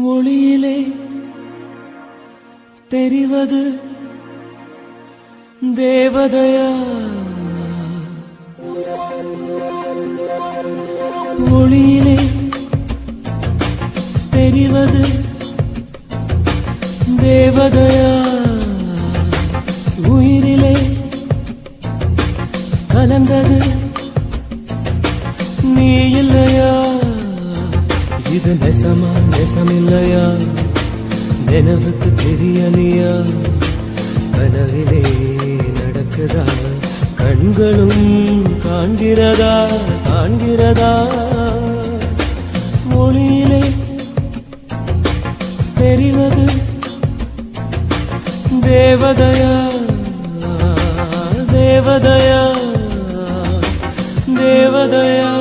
ஒளியிலே தெரிவது தேவதையா? ஒளியிலே தெரிவது தேவதையா? உயிரிலே கலந்தது நீ இல்லையா? இது நெசமா நெசமில்லையா? நினைவுக்கு தெரியலையா? கனவிலே நடக்குதா? கண்களும் காண்கிறதா? காண்கிறதா? மொழியிலே தெரிவது தேவதையா? தேவதையா? தேவதையா?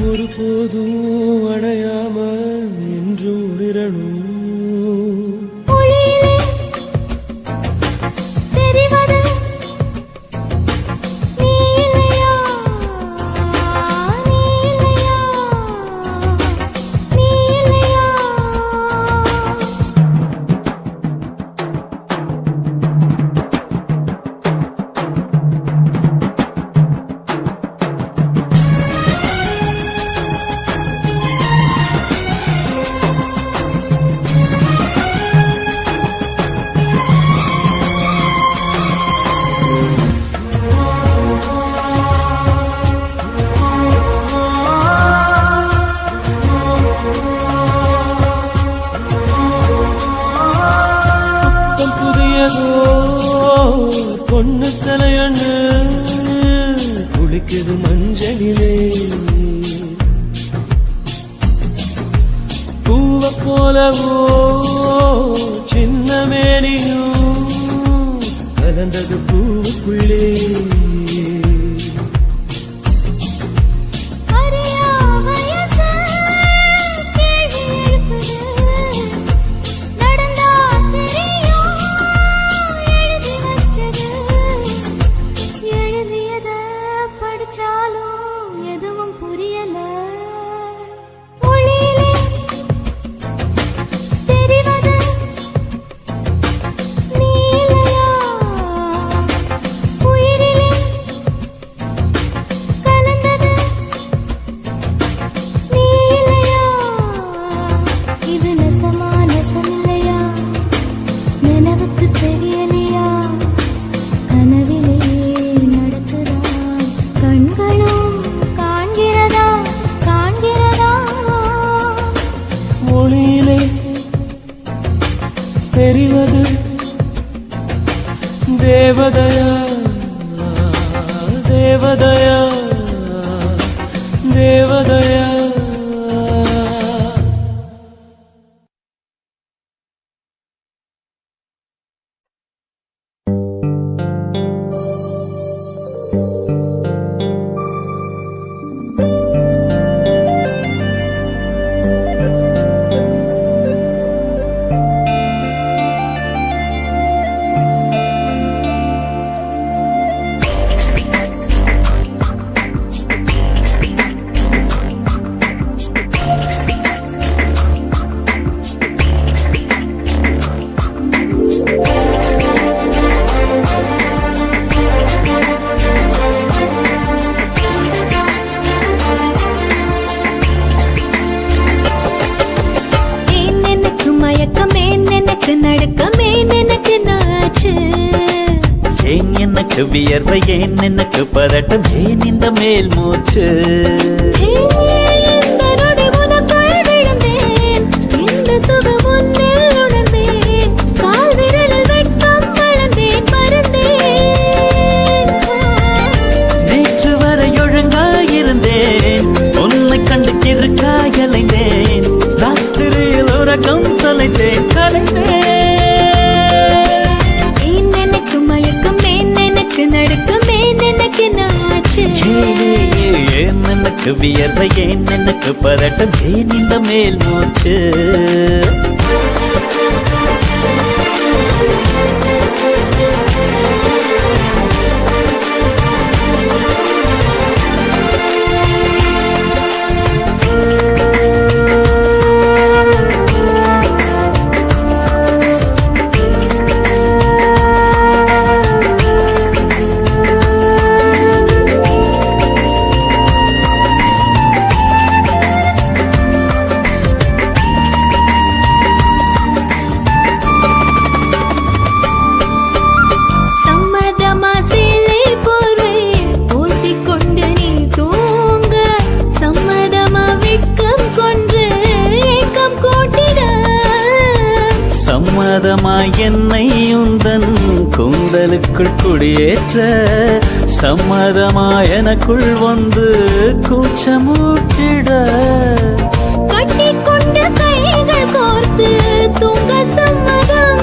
ஒருபோதும் அடையாம என்று உளிரணும். பொண்ணு சிலையண்ணு குளிக்குது மஞ்சளிலே, பூவ போலவோ சின்ன மேனியும் கலந்தது பூவுக்குள்ளே. ஒளியிலே தெரிவது தேவதையா? தேவதையா? தேவதையா? எனக்கு வியர்வை ஏன் எனக்கு பதட்டம் ஏன் இந்த மேல் மூச்சு இந்த நொடி உனக்குள் விழுந்தேன் இந்த சுகம் உன்னில் உணர்ந்தேன் கால் விரலில் வெட்கம் வளர்ந்தேன் மறந்தேன் நேற்று வரை ஒழுங்காயிருந்தேன் உன்னை கண்டு கிறுக்காய் அலைந்தேன் ராத்திரியில் உறக்கம் தொலைத்தேன் கலைந்தேன் ஏன் எனக்கு மயக்கம் ஏன் எனக்கு நடுக்கம் ஏன் எனக்கு நாச்சு ஏன் எனக்கு வியர்வை ஏன் எனக்கு பதட்டம் ஏன் இந்த மேல் மூச்சு சம்மதமா சேலை போர்வை போர்த்திக் கொண்டு நீ தூங்க சம்மதமா வெட்கம் கொன்று ஏக்கம் கூட்டிட சம்மதமாய் என்னை உந்தன் கூந்தலுக்குள் குடியேற்ற சம்மதமாய் எனக்குள் வந்து கூச்சமூட்டிட கட்டிக்கொண்ட கைகள் கோர்த்து தூங்க சம்மதம்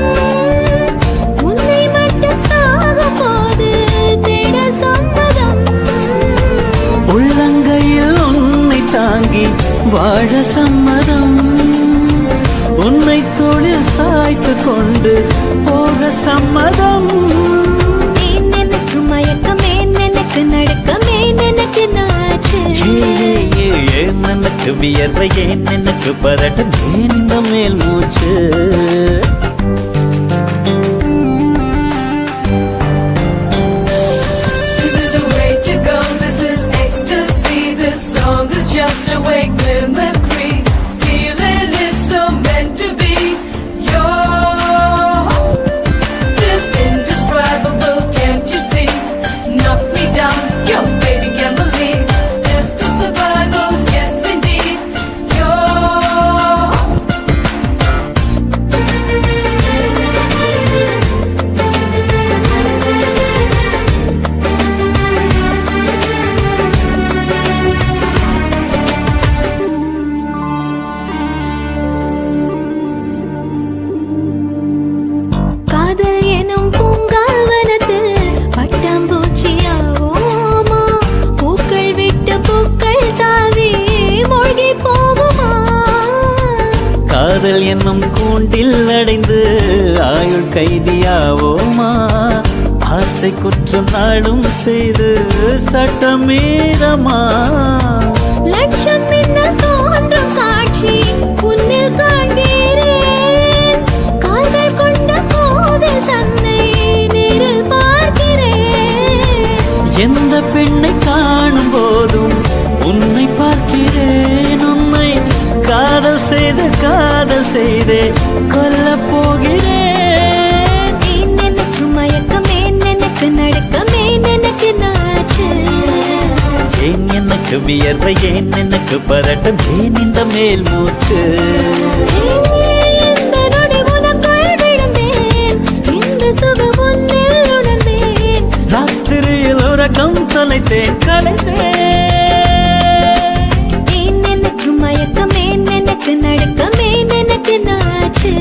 உன்னை மட்டும் சாகும் போது தேட சம்மதம் உள்ளங்கையில் உன்னை தாங்கி வாழ சம்மதம் உன்னை தோளில் சாய்த்து கொண்டு போக சம்மதம் ஏன் எனக்கு மயக்கம் ஏன் எனக்கு நடுக்கம் ஏன் எனக்கு நாச்சு ஏன் எனக்கு வியர்வை ஏன் எனக்கு பதட்டம் ஏன் இந்த மேல் மூச்சு This is the way to go, this is ecstasy. This song is just a wake mimicry. Feeling it's so meant to be. You're just indescribable, can't you see? Knocks me down, your baby can't believe. Just a survival, yes indeed. You're காதல் எனும் பூங்காவனத்தில் பட்டாம்பூச்சியாவோமா பூக்கள் விட்டு பூக்கள் தாவி மூழ்கி போகுமா காதல் என்னும் கூண்டில் அடைந்து ஆயுள் கைதியாவோமா ஆசை குற்றம் நாடும் செய்து சட்டமீறமா லட்சம் மின்னல் தோன்றும் காட்சி உன்னில் காண்கிறேன் கால்கள் கொண்ட கோவில் தன்னை நேரில் பார்க்கிறேன் எந்த பெண்ணை காணும் போதும் உன்னை பார்க்கிறேன் உன்னை காதல் செய்தே கொல்லப் போகிறேன் ஏன் எனக்கு மயக்கம் ஏன் எனக்கு நடுக்கம் ஏன் எனக்கு நாச்சு ஏன் எனக்கு வியர்வை ஏன் எனக்கு பதட்டம் ஏன் இந்த மேல் மூச்சு இந்த நொடி உனக்குள் விழுந்தேன் இந்த சுகம் உன்னில் உணர்ந்தேன் ராத்திரியில் உறக்கம் தொலைத்தேன் கலைந்தேன் ஏன் எனக்கு மயக்கம் ஏன் எனக்கு நடுக்கம் ஏன் எனக்கு நாச்சு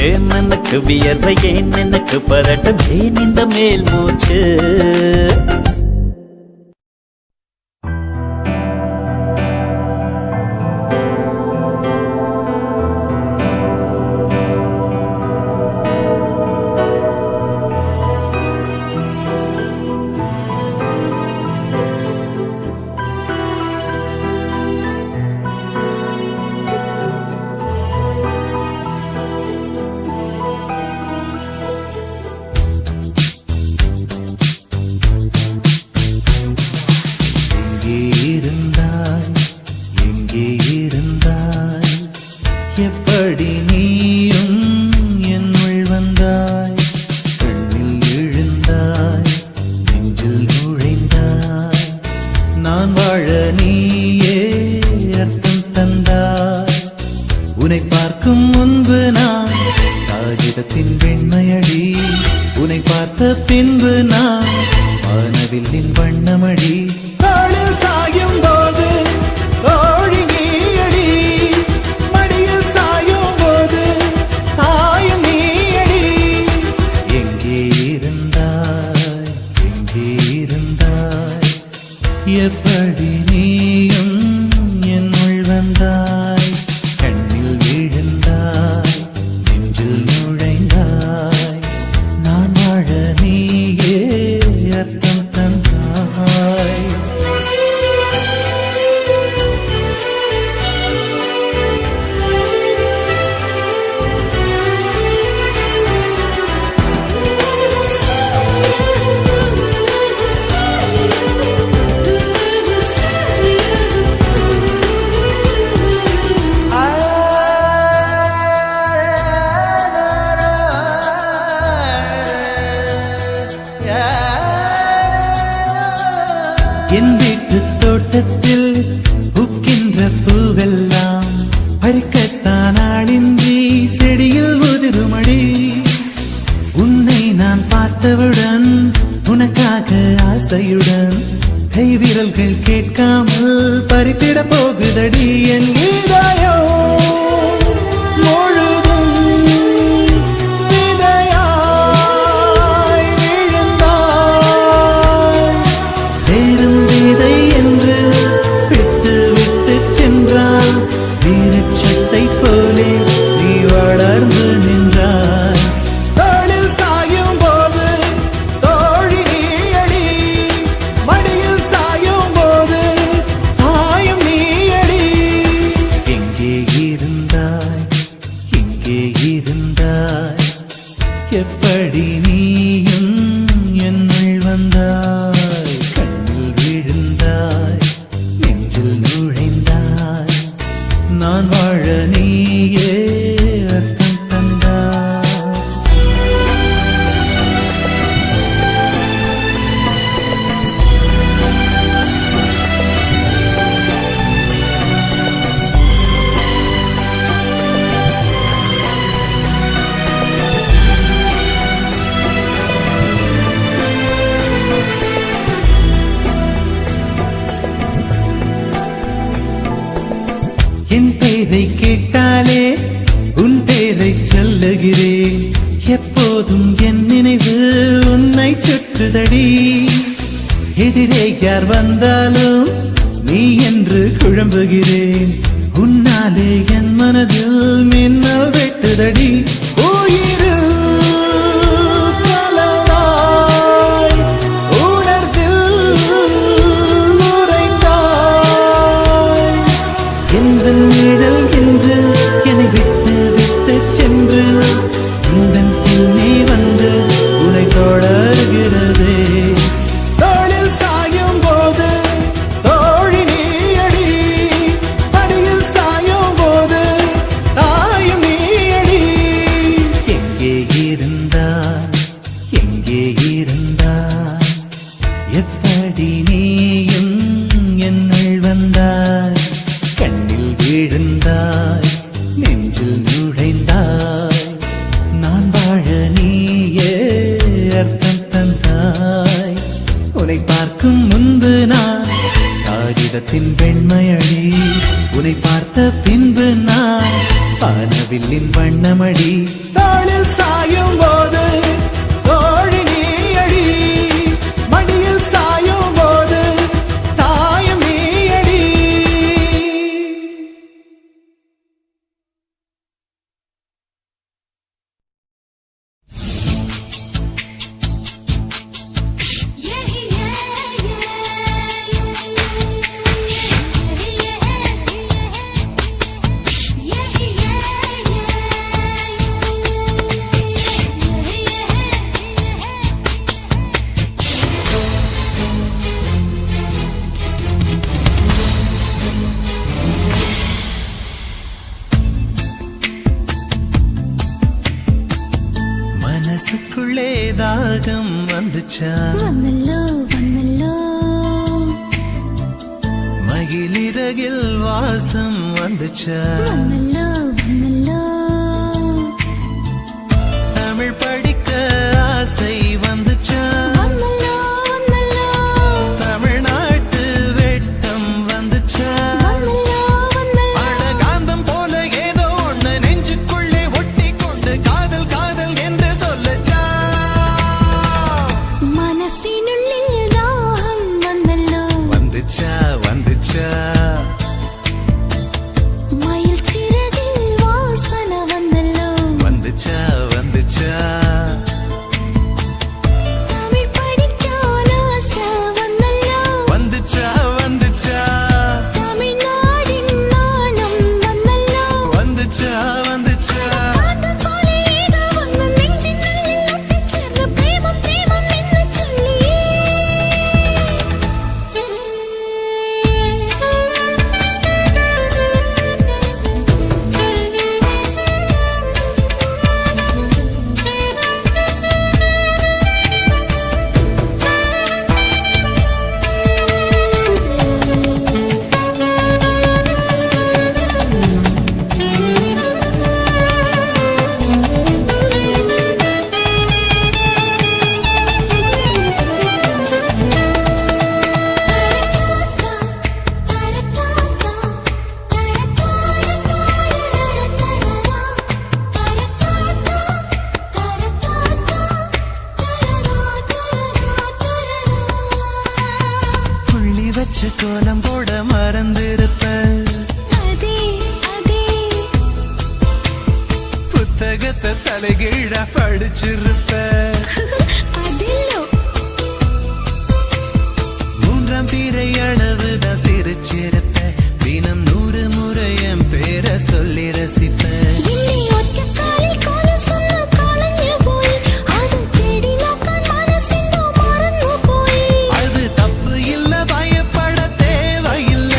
ஏன் எனக்கு வியர்வை ஏன் எனக்கு பதட்டம் ஏன் இந்த மேல் மூச்சு வெண்மையடி உன்னை பார்த்த பின்பு நான் வானவில்லின் வண்ணமடி தாளில் சாயும் போது தோழி நீயடி மடியில் சாயும் போது தாயும் நீயடி எங்கே இருந்தாய் எங்கே இருந்தாய் எப்படி நீயும் என்னுள் வந்தாய் கண்ணில் விழுந்தாய் நெஞ்சில் நுழைந்தாய் நான் வாழ நீயே அர்த்தம் தந்தாய் என் வீட்டு தோட்டத்தில் பூக்கின்ற பூவெல்லாம் பறிக்கத்தான் ஆளின்றி செடியில் உதிருமடி உன்னை நான் பார்த்தவுடன் உனக்காக ஆசையுடன் கைவிரல்கள் கேட்காமல் பறித்திட போகுதடி என் இதயம் முழுதும் விதையாய் விழுந்தாய் வேறும் விதை என்று விட்டு விட்டு சென்றால் வீரட்சத்தை போலே நீ வளர்ந்து நின்றாய் தாளில் சாயும் போது தோழி நீயடி மடியில் சாயும் போது தாயும் நீயடி எங்கே இருந்தாய் எங்கே இருந்தாய் எப்படி நீயும் என்னுள் வந்தாய் கண்ணில் விழுந்தாய் நெஞ்சில் நுழைந்தாய் நான் வாழ நீயே அர்த்தம் தந்தாய் என் பேரை கேட்டாலே உன் பேரை சொல்லுகிறேன் எப்போதும் என் நினைவு உன்னை சுற்றுதடி எதிரே யார் வந்தாலும் நீ என்று குழம்புகிறேன் உன்னாலே என் மனதில் மின்னல் வெட்டுதடி உயிரில் கலந்தாய் உணர்வில் உறைந்தாய் எந்த நிழல் என்று என்னை விட்டு விட்டு சென்று உந்தன் பின்னே வந்து உன்னை தொடர்கிறதே தோளில் சாயும் போது தோழி நீயடி மடியில் சாயும் போது தாயும் நீயடி எங்கே இருந்தாய் எங்கே இருந்தாய் எப்படி நீயும் என்னுள் வந்தாய் கண்ணில் விழுந்தாய் நெஞ்சில் நுழைந்தாய் நான் வாழ நீயே அர்த்தம் தந்தாய் உன்னை பார்க்கும் முன்பு நான் காகிதத்தின் வெண்மையடி உன்னை பார்த்த பின்பு நான் வானவில்லின் வண்ணமடி தாளில் சாயும் போது தோழி நீயடி மடியில் சாயும் போது தாயும் நீயடி மனசுக்குள்ளே தாகம் வந்துச்சா வந்தல்லோ வந்தல்லோ மகிழிறகில் வாசம் வந்துச்சா வந்தல்லோ வந்தல்லோ தமிழ் படி வச்ச கோலம் போட மறந்திருப்ப அதே அதே புத்தகத்தை தலைகீழா படிச்சிருப்ப அதில்லோ மூன்றாம் பிறை அளவுதான் சிரிச்சிருப்ப தினம் 100 முறை என் பேரை சொல்லி ரசிப்ப இன்னி ஒற்ற காலில் கோலம் சொன்ன காலஞ்சு போய் அது தேடி நோக்கான் மனசிந்தோ மறந்து போய் அது தப்பு இல்ல பயப்பட தேவையில்ல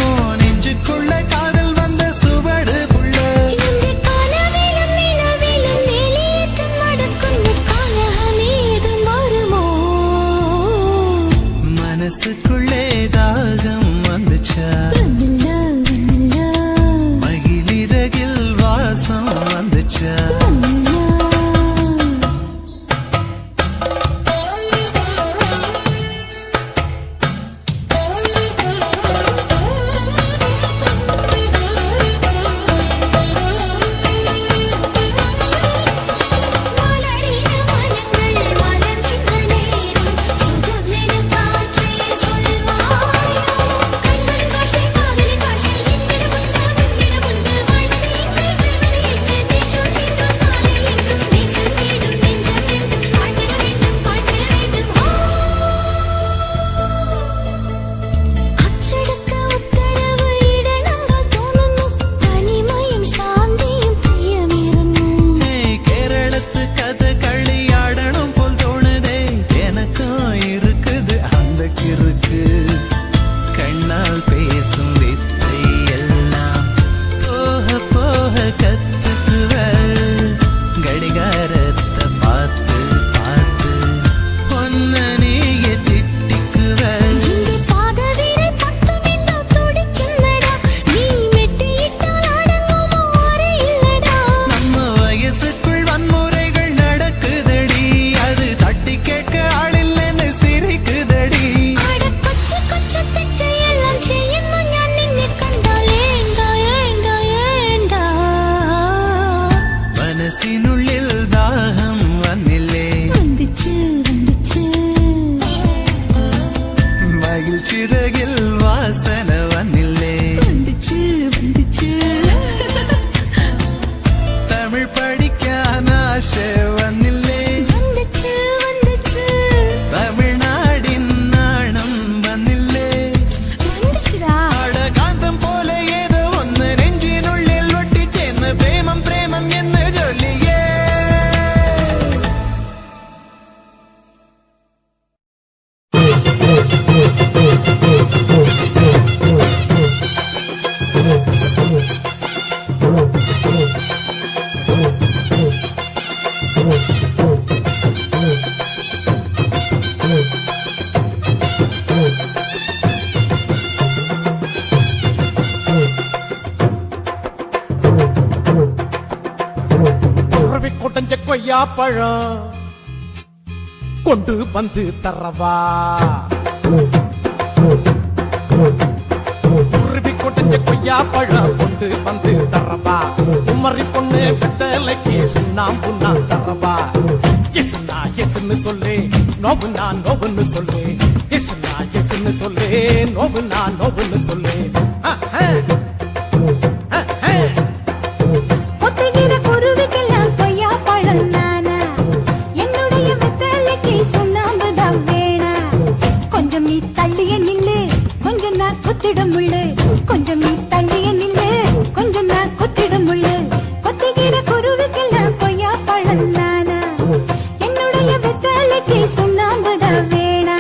உன் நெஞ்சுக்குள்ள காதல் வந்த சுவடு புள்ள இந்த கனவிலும் நிலவிலும் வெளியேற்றம் நடக்கும் காலமே இது மாறுமோ மனசுக்குள்ளே தாகம் வந்துச்சா வந்தல்ல வந்தல்ல மகிழிறகில் வாசம் வந்துச்சா மலரின மனங்கள் மலர்கின்ற நேரம் சுகமென காற்றே சொல்வாயோ கண்கள் காட்சி காதலி காட்சி என்னிடம் உண்டு வாழ்வது எங்கள் வெல்வது எங்கள் தேசம் என்றும் நாளை என்றும் தேசம் தேடும் நெஞ்சம் என்றும் வாழ்ந்திட வேண்டும் அச்சடக்க உத்தரவு இடனங்கள் தோணுന്നു தனிமையும் சாந்தியும் பிரியமிருന്നു கேரளத்து கதை களியாடணும் போல் தோணுதே எனக்கும் இருக்குது அந்த கிறுக்கு கண்ணால் பேசும் வித்தை எல்லாம் போக போக கத்துக்குவ கடிகாரத்தை பார்த்து பார்த்து பொன்ன நீய திட்டிக்குவ இங்கே பாதவிரல் பத்தும் இந்த துடிக்குன்னடா நீ மெட்டியிட்டால் அடங்குமோ அறையில்லடா நம்ம வயசுக்குள் வன்முறைகள் நடக்குதடி அது தட்டி கேட்க ஆளில்லைன்னு சிரிக்குதடி அட கொச்சு கொச்சு தெற்றையெல்லாம் செய்யணும் நான் நின்னை கண்டால் ஏண்டா ஏண்டா ஏண்டா மனசினுள்ளில் தாகம் வந்தில்லே வந்துச்சு வந்துச்சு மகிழ்ச்சிறகில் வாசனை வந்தில்லே வந்துச்சு வந்துச்சு தமிழ் படிக்கான ஆசை வந்தில்லே வந்துச்சு வந்துச்சு தமிழ்நாடின் நாணம் வந்தில்லே வந்துச்சுடா அட காந்தம் போல ஏதோ ஒன்று நெஞ்சினுள்ளில் ஒட்டி சேர்ந்த பிரேமம் பிரேமம் என்று சொல்லியே உறவி கொடைஞ்ச கொய்யா பழம் கொண்டு வந்து தரவா உருவி கொடைஞ்ச கொய்யா பழம் கொண்டு வந்து தரவா குமரி பொண்ணு வெத்தலைக்கு சுண்ணாம்பு நான் தரவா எஸ்னா எஸ்ன்னு சொல்லு நோவுனா நோவுன்னு சொல்லு எஸ்னா எஸ்ன்னு சொல்லு நோவுனா நோவுன்னு சொல்லு ஒத்துகிற குருவிக்கெல்லாம் கொய்யா பழம் நானா என்னுடைய வெத்தலைக்கு சுண்ணாம்புதான் வேணா கொஞ்சம் நீ தள்ளிய நில்லு கொஞ்சம் நான் குத்திடும் முள்ளு கொஞ்சம் நீ தள்ளிய நில்லு கொஞ்சம் நான் குத்திடும் முள்ளு கொத்துகிற குருவிக்கெல்லாம் கொய்யா பழம் நானா என்னுடைய வெத்தலைக்கு சுண்ணாம்புதான் வேணா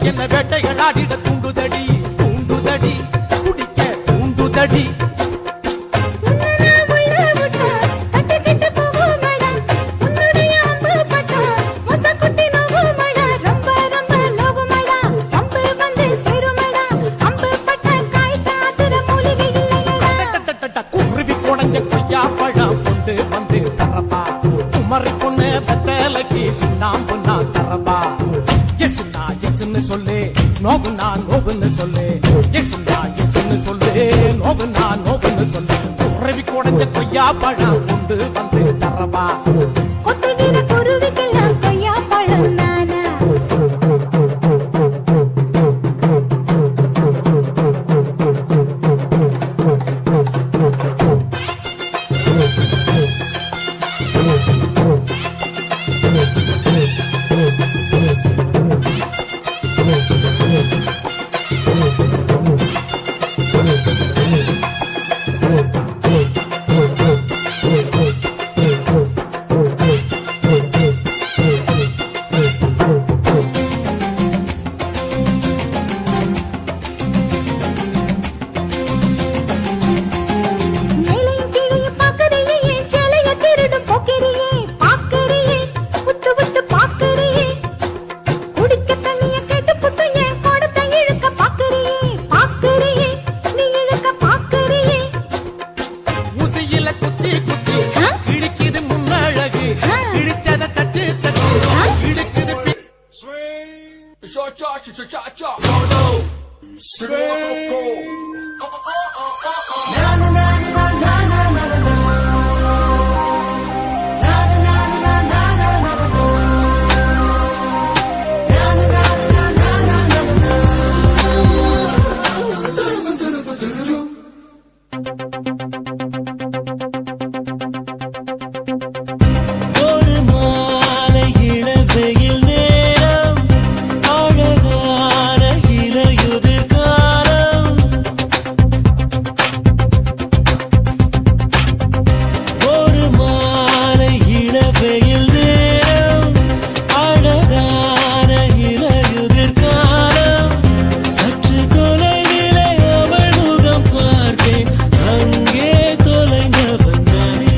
என்ன வேட்டை தள்ளாடிட தூண்டுதடி தூண்டுதடி குடிக்க தூண்டுதடி உன்னனா உள்ள விட்டா கட்டுக்கிட்டு போகுமடா உன்னுடைய அம்பு பட்டா மொசக்குட்டி நோகுமடா ரொம்ப ரொம்ப நோகுமடா அம்பு வந்து சேருமடா அம்பு பட்ட காய் தாத்துற மூலிகை இல்லையடா குருவி குடஞ்ச கொய்யா பழம் கொண்டு வந்து தரப்பா குமரி பொண்ணு வெத்தலைக்கு சுண்ணாம்பு நான் தரப்பா எஸ்னா எஸ்ன்னு சொல்லு நோகுனா நோகுன்னு சொல்லு எஸ்னா எஸ்ன்னு சொல்லு நோகுனா நோகுன்னு சொல்லு குருவி குடஞ்ச கொய்யா பழம் கொண்டு வந்து தரப்பா கொத்துகிற குருவிக்கெல்லாம் கொய்யா பழம் நானா மேலையும் கீழையும் பார்க்கறியே என் சேலைய திருடும் போக்கிறியே பார்க்கறியே உத்து உத்து பார்க்கறியே குடிக்க தண்ணிய கேட்டு புட்டு என் கோடத்தை இழுக்க பார்க்கறியே பார்க்கறியே நீ இழுக்க பார்க்கறியே ஊசியில குத்தி குத்தி இடிக்குது முன்னழகு இடிச்சத தட்டு தட்டு இடுக்குது ஒரு மாலை இளவெயில் நேரம் அழகான இலையுதிர் காலம் ஒரு மாலை இளவெயில் நேரம் அழகான இலையுதிர் காலம் சற்று தொலைவிலே அவள் முகம் பார்த்தேன் அங்கே தொலைந்தவன் நானே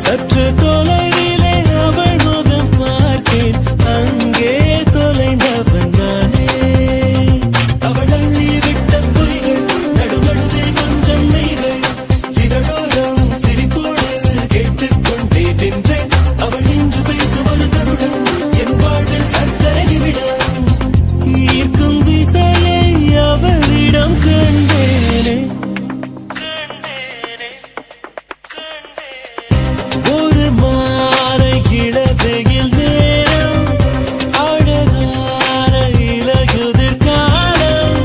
சற்று தொலைவிலே அவள் முகம் பார்த்தேன் அங்கே தொலைந்தவன் நானே அவள் அள்ளி விட்ட பொய்கள் நடுநடுவே கொஞ்சம் மெய்கள் இதழோரம் சிரிப்போடு கேட்டுக்கொண்டே நின்றேன் அவள் இன்று பேசும் ஒரு தருணம் என் வாழ்வில் சர்க்கரை நிமிடம் ஈர்க்கும் விசையை அவளிடம் கண்டேனே கண்டேனே ஒரு மாலை இளவெயில் நேரம் அழகான இலையுதிர் காலம்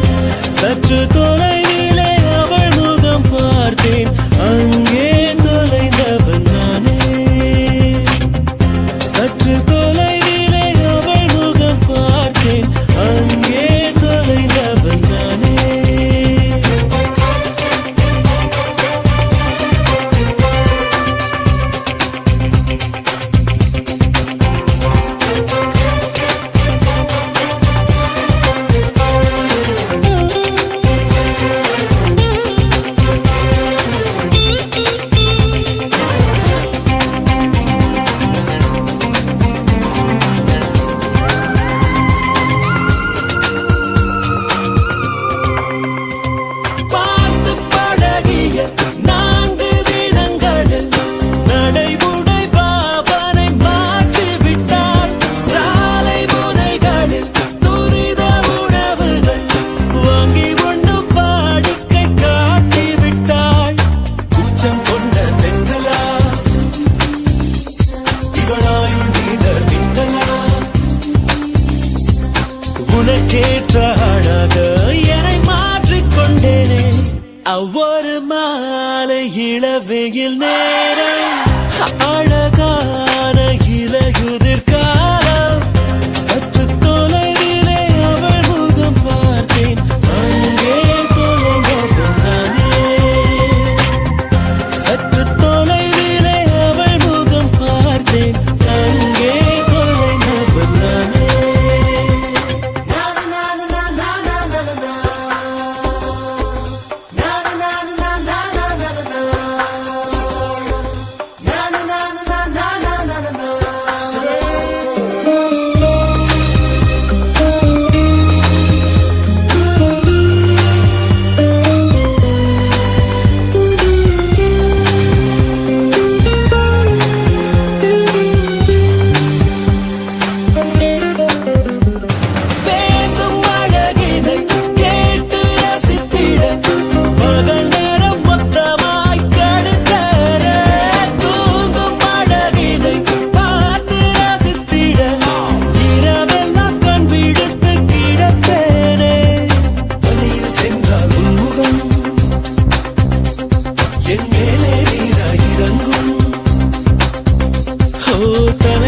சற்று தொலைவிலே அவள் முகம் பார்த்தேன் அங்கே தொலைந்தவன் நானே சற்று தொலைவிலே அவள் முகம் பார்த்தேன் அங்கே தொலைந்தவன் நானே பார்த்து பழகிய 4 தினங்களில் நடைமுறை பாவனை மாற்றி விட்டாள் சாலை முனைகளில் துரித உணவுகள் வாங்கி உண்ணும் வாடிக்கை காட்டி விட்டாள் கூச்சம் கொண்ட பெண்களா இவளாயுள் நீண்ட மின்னலா உனக்கேற்ற அழக என்னை மாற்றிக்கொண்டேனே ஒவ்வொரு மாலை இளவெயில் நேரம்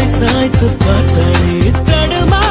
சாய்த்து பார்த்தாளே தடுமா